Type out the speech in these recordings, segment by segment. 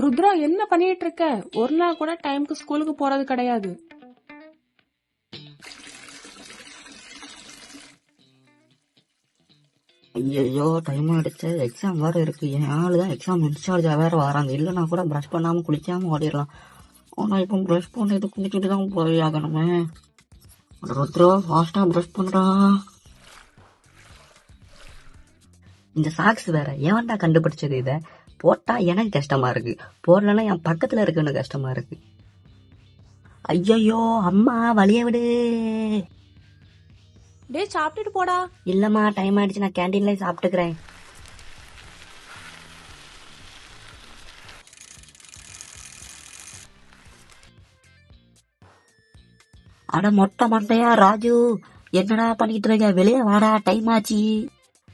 ருத்ரா என்ன பண்ணிட்டு இருக்க? ஒரு நாள் கூட டைம்க்கு ஸ்கூலுக்கு போறது கிடையாது. ஐயோ டைம் ஆயிடுச்சு. எக்ஸாம் வேற இருக்கு. என் ஆளுதான் எக்ஸாம் இன்சார்ஜா வேற வராங்க. இல்லைன்னா கூட ப்ரஷ் பண்ணாம குளிக்காம ஓடிடலாம். ஆனா இப்போ ப்ரஷ் பண்ணிட்டு குளிச்சுட்டு தான் போய் ஆகணுமே. ருத்ரா ஃபாஸ்டா ப்ரஷ் பண்றா. இந்த சாக்ஸ் வேற ஏன்டா கண்டுபிடிச்சது? இத போட்டா எனக்கு கஷ்டமா இருக்கு, போடலன்னா என் பக்கத்துல இருக்கவனுக்கு கஷ்டமா இருக்கு. ஐயோ அம்மா வழிய விடு. டே சாப்பிட்டுட்டு போடா. இல்லம்மா டைம் ஆயிடுச்சு, நான் கேண்டீன்ல சாப்பிட்டுக்கிறேன். அட மொட்டை மண்டையா ராஜு, என்னடா பண்ணிட்டு இருக்க? வெளியே வாடா, டைம் ஆச்சு.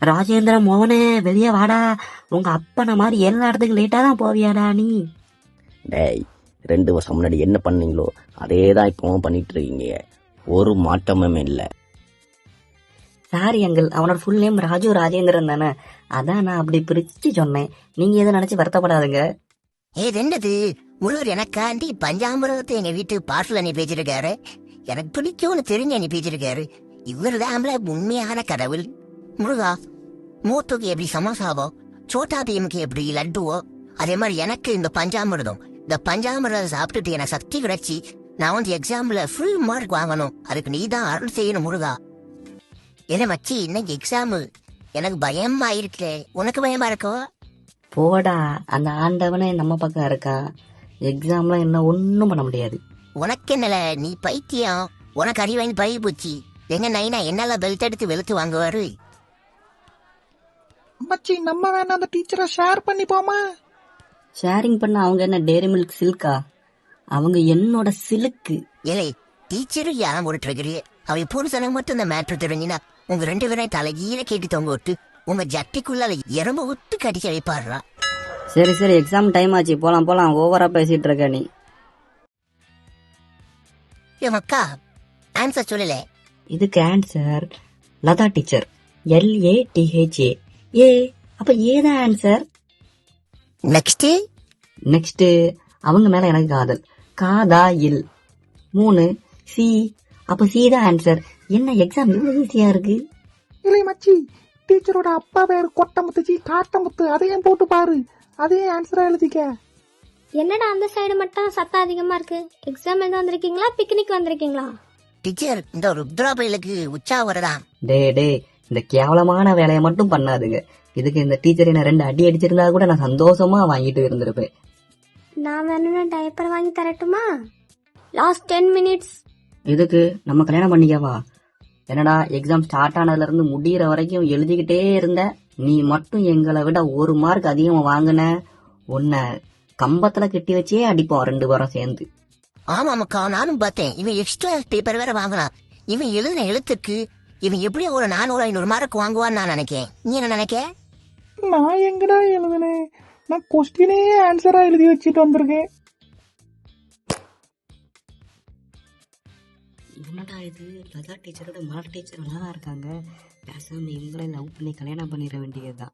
ராஜேந்திர மோகனே வெளியே வாடா. உங்க அப்பன மாதிரி எல்லா இடத்துக்கு லேட்டா தான் போவியாடா நீ? டேய், 2 வருஷம் முன்னாடி என்ன பண்ணீங்களோ அதே தான் இப்பவும் பண்ணிட்டு இருக்கீங்க. ஒரு மாற்றமும் இல்லை. சாரி அங்கிள், அவனோட ஃபுல் நேம் ராஜு ராஜேந்திரன் தானே, அதான் நான் அப்படி பிரிச்சு சொன்னேன். நீங்க எதை நினைச்சு வருத்தப்படாதுங்க. என்னது முருகர் எனக்காண்டி பஞ்சாமிரதத்தை எங்க வீட்டு பார்சல் அனுப்பி வச்சிருக்காரு. எனக்கு பிடிக்கும்னு தெரிஞ்சு அனுப்பி வச்சிருக்காரு. இவர் தான் உண்மையான கடவுள். முருகா, மூத்துக்கு எப்படி சமோசாவோ, சோட்டா பீமுக்கு எப்படி லட்டுவோ, அதே மாதிரி எனக்கு இந்த பஞ்சாமிரதம். இந்த பஞ்சாமிரதம் சாப்பிட்டுட்டு எனக்கு சக்தி கிடைச்சி நான் வந்து எக்ஸாம்ல ஃபுல் மார்க் வாங்கணும். அதுக்கு நீ தான் அருள் செய்யணும் முருகா. என்ன மச்சி, இன்னைக்கு எக்ஸாம் எனக்கு பயமா இருக்கு. உனக்கு பயமா இருக்கோ? போடா, அந்த ஆண்டவனே நம்ம பக்கம் இருக்கா. எக்ஸாம்ல என்ன ஒண்ணும் பண்ண முடியாது. உனக்கு என்னல, நீ பைத்தியம். உனக்கு அறிவாய்ந்து பழகி போச்சு. எங்க நைனா என்னால பெல்ட் எடுத்து வெளுத்து வாங்குவாரு. மச்சி, நம்ம வேணா அந்த டீச்சரை ஷேர் பண்ணி போமா? ஷேரிங் பண்ண அவங்க என்ன டேரி மில்க் சில்கா? அவங்க என்னோட சிலுக்கு. ஏலே, டீச்சரும் யாரும் போட்டு இருக்கிறீ. அவ புருஷனுக்கு மட்டும் இந்த மேட்ரு தெரிஞ்சுனா உங்க 2 பேரையும் தலைகீழ கேட்டு தொங்க விட்டு உங்க ஜட்டிக்குள்ளால எறும்பு விட்டு கடிக்க வைப்பாடுறா. சரி சரி, எக்ஸாம் டைம் ஆச்சு, போலாம் போலாம். ஓவரா பேசிட்டு இருக்க நீ. என் அக்கா ஆன்சர் சொல்லல. இதுக்கு ஆன்சர் லதா டீச்சர், LATHA. ஏ அப்ப ஏதான் ஆன்சர். நெக்ஸ்ட் நெக்ஸ்ட் அவங்க மேல எனக்கு காதல். காதா இல் 3 சி. அப்ப சி தான் ஆன்சர். என்ன எக்ஸாம் இவ்வளவு ஈஸியா இருக்கு? இல்லை மச்சி, டீச்சரோட அப்பா பேரு கொட்டமுத்துச்சி காட்டமுத்து. அதையும் போட்டு பாரு, அதையும் ஆன்சரா எழுதிக்க. என்னடா அந்த சைடு மட்டும் சத்தம் அதிகமா இருக்கு? எக்ஸாம் எழுத வந்திருக்கீங்களா, பிக்னிக் வந்திருக்கீங்களா? டீச்சர், இந்த ருத்ரா பயிலுக்கு உச்சா வரதான். டே இந்த கேவலமான வேலையை மட்டும் பண்ணாதுங்க. இதுக்கு இந்த டீச்சர் என்ன 2 அடி அடிச்சிருந்தா கூட நான் சந்தோஷமா வாங்கிட்டு இருந்திருப்பேன். நான் வேணும்னா டைப்பர் வாங்கி தரட்டுமா? Last 10 minutes. இதுக்கு நம்ம கல்யாணம் பண்ணிக்கவா? என்னடா எக்ஸாம் ஸ்டார்ட் ஆனதுல இருந்து முடியற வரைக்கும் எழுதிக்கிட்டே இருந்த, நீ மட்டும் எங்களை விட 1 மார்க் அதிகமா வாங்கின. உன்னை கம்பத்துல கட்டி வச்சே அடிப்போம் 2 பேரும் சேர்ந்து. ஆமாமக்கா, நானும் பார்த்தேன். இவன் எக்ஸ்ட்ரா பேப்பர் வேற வாங்கினான். இவன் எழுதின எழுத்துக்கு இவன் எப்படி ஒரு 400-500 மார்க் வாங்குவான்னு நான் நினைக்கேன். நீ என்ன நினைக்க? நான் எங்கடா எழுதுனேன்? நான் கொஸ்டினே ஆன்சரா எழுதி வச்சுட்டு வந்திருக்கேன். என்னடா இது, லதா டீச்சரோட மால் டீச்சர் நல்லா இருக்காங்க. பேசாம இவங்களே லவ் பண்ணி கல்யாணம் பண்ணிட வேண்டியதுதான்.